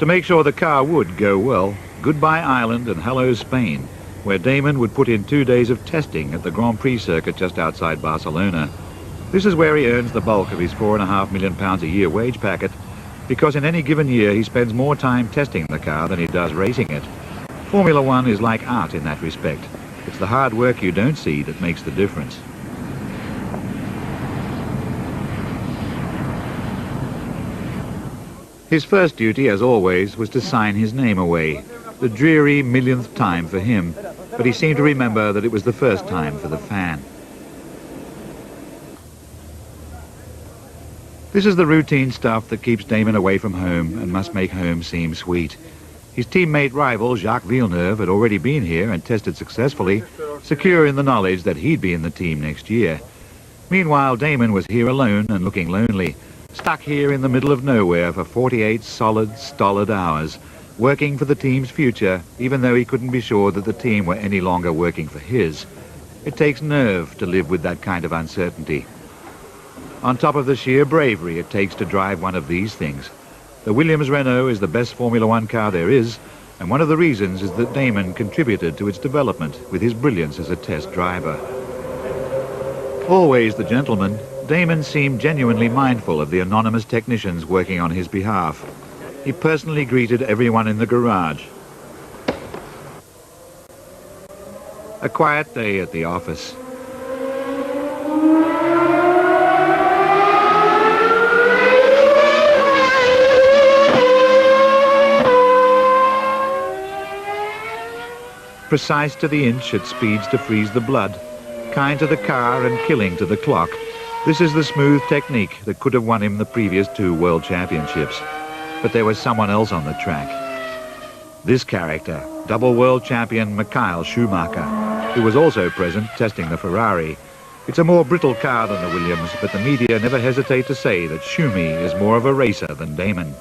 To make sure the car would go well, goodbye Ireland and hello Spain, where Damon would put in 2 days of testing at the Grand Prix circuit just outside Barcelona. This is where he earns the bulk of his £4.5 million a year wage packet, because in any given year he spends more time testing the car than he does racing it. Formula One is like art in that respect. It's the hard work you don't see that makes the difference. His first duty, as always, was to sign his name away. The dreary millionth time for him, but he seemed to remember that it was the first time for the fan. This is the routine stuff that keeps Damon away from home and must make home seem sweet. His teammate rival, Jacques Villeneuve, had already been here and tested successfully, secure in the knowledge that he'd be in the team next year. Meanwhile, Damon was here alone and looking lonely, stuck here in the middle of nowhere for 48 solid, stolid hours, working for the team's future, even though he couldn't be sure that the team were any longer working for his. It takes nerve to live with that kind of uncertainty. On top of the sheer bravery it takes to drive one of these things. The Williams Renault is the best Formula One car there is, and one of the reasons is that Damon contributed to its development with his brilliance as a test driver. Always the gentleman, Damon seemed genuinely mindful of the anonymous technicians working on his behalf. He personally greeted everyone in the garage. A quiet day at the office. Precise to the inch at speeds to freeze the blood, kind to the car and killing to the clock. This is the smooth technique that could have won him the previous 2 world championships. But there was someone else on the track. This character, double world champion Michael Schumacher, who was also present testing the Ferrari. It's a more brittle car than the Williams, but the media never hesitate to say that Schumi is more of a racer than Damon.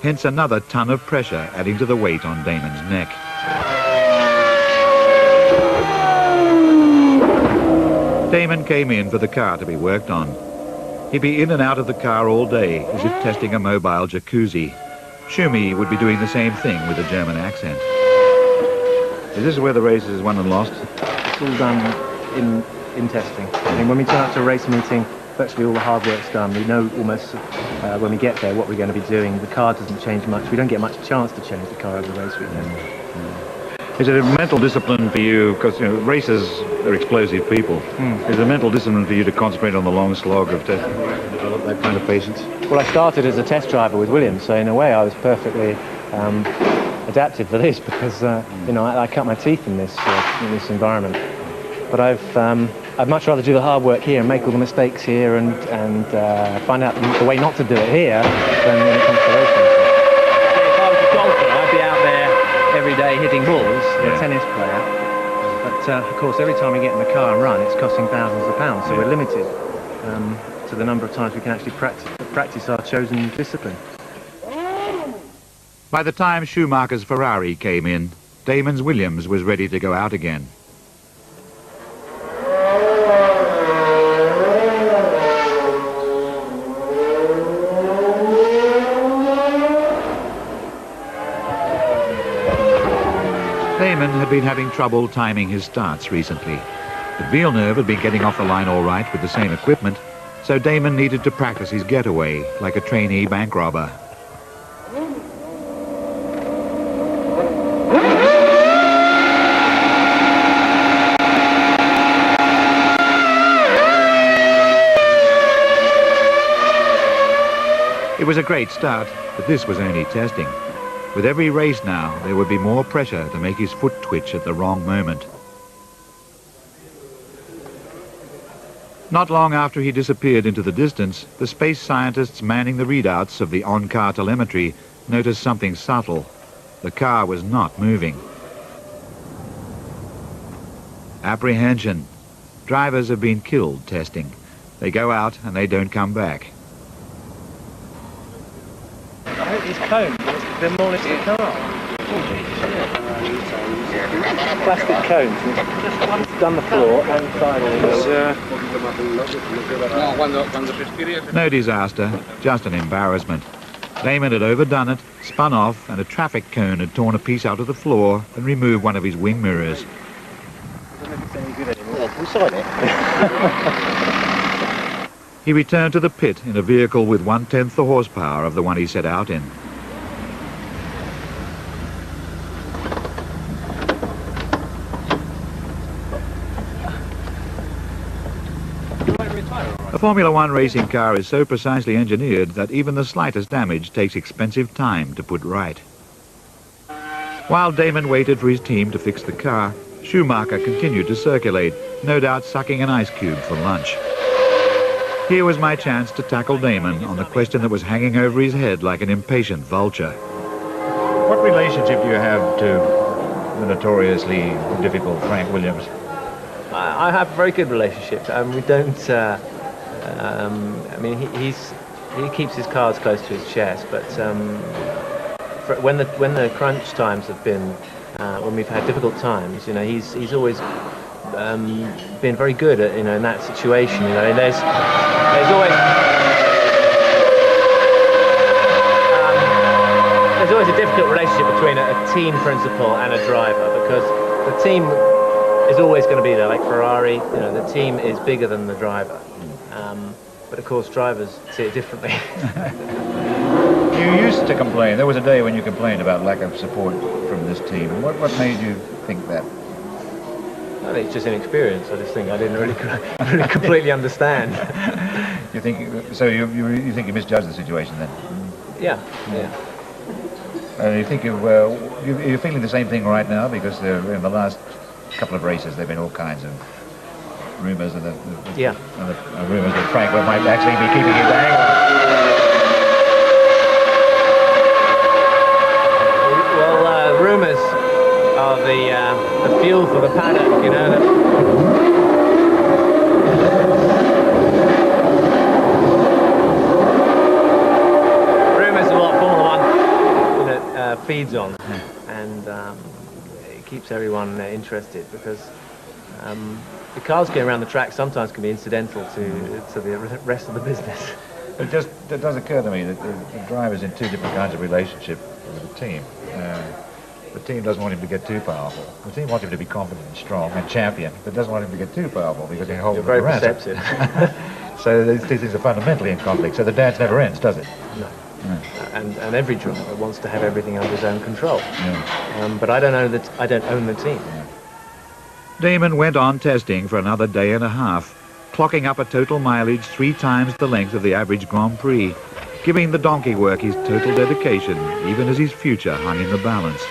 Hence another ton of pressure adding to the weight on Damon's neck. Damon came in for the car to be worked on. He'd be in and out of the car all day, as if testing a mobile jacuzzi. Schumi would be doing the same thing with a German accent. Is this where the race is won and lost? It's all done in testing. I mean, when we turn up to a race meeting, virtually all the hard work's done. We know almost when we get there what we're going to be doing. The car doesn't change much. We don't get much chance to change the car over the race weekend. Is it a mental discipline for you, because racers are explosive people, is it a mental discipline for you to concentrate on the long slog of testing, develop that kind of patience? Well, I started as a test driver with Williams, so in a way I was perfectly adapted for this, because I cut my teeth in this environment. But I'd much rather do the hard work here and make all the mistakes here and find out the way not to do it here than when it comes to racing. If I was a golfer, I'd be out there every day hitting balls, a tennis player. But of course, every time we get in the car and run, it's costing thousands of pounds, so we're limited to the number of times we can actually practice our chosen discipline. By the time Schumacher's Ferrari came in, Damon's Williams was ready to go out again. Damon had been having trouble timing his starts recently, but Villeneuve had been getting off the line all right with the same equipment, so Damon needed to practice his getaway like a trainee bank robber. It was a great start, but this was only testing. With every race now, there would be more pressure to make his foot twitch at the wrong moment. Not long after he disappeared into the distance, the space scientists manning the readouts of the on-car telemetry noticed something subtle. The car was not moving. Apprehension. Drivers have been killed testing. They go out and they don't come back. I hope these cones, they're more than a car. Plastic cones, it's done the floor and side. No disaster, just an embarrassment. Damon had overdone it, spun off, and a traffic cone had torn a piece out of the floor and removed one of his wing mirrors. I don't know if it's any good anymore. We saw it. He returned to the pit in a vehicle with 1/10 the horsepower of the one he set out in. A Formula One racing car is so precisely engineered that even the slightest damage takes expensive time to put right. While Damon waited for his team to fix the car, Schumacher continued to circulate, no doubt sucking an ice cube for lunch. Here was my chance to tackle Damon on the question that was hanging over his head like an impatient vulture. What relationship do you have to the notoriously difficult Frank Williams? I have a very good relationship. We don't. I mean, he keeps his cards close to his chest. But when the crunch times have been, when we've had difficult times, you know, he's always been very good at, you know, in that situation. You know, and there's always a difficult relationship between a team principal and a driver, because the team is always going to be there, like Ferrari. You know, the team is bigger than the driver. But of course, drivers see it differently. You used to complain. There was a day when you complained about lack of support from this team. What made you think that? I think it's just inexperience. I just think I didn't really completely understand. You think so? You think you misjudged the situation then? Yeah. You think you're feeling the same thing right now, because in the last couple of races there've been all kinds of rumours and the rumours that Frank might actually be keeping his angle. Well, rumours are the fuel for the paddock, you know. Rumours are what Formula 1 feeds on, and it keeps everyone interested, because the cars going around the track sometimes can be incidental to the rest of the business. It does occur to me that the driver's in two different kinds of relationship with the team. The team doesn't want him to get too powerful. The team wants him to be confident and strong and champion, but doesn't want him to get too powerful because he holds You're very perceptive. So these two things are fundamentally in conflict. So the dance never ends, does it? No. And every driver wants to have everything under his own control. Yeah. But I don't own the team. Yeah. Damon went on testing for another day and a half, clocking up a total mileage 3 times the length of the average Grand Prix, giving the donkey work his total dedication, even as his future hung in the balance.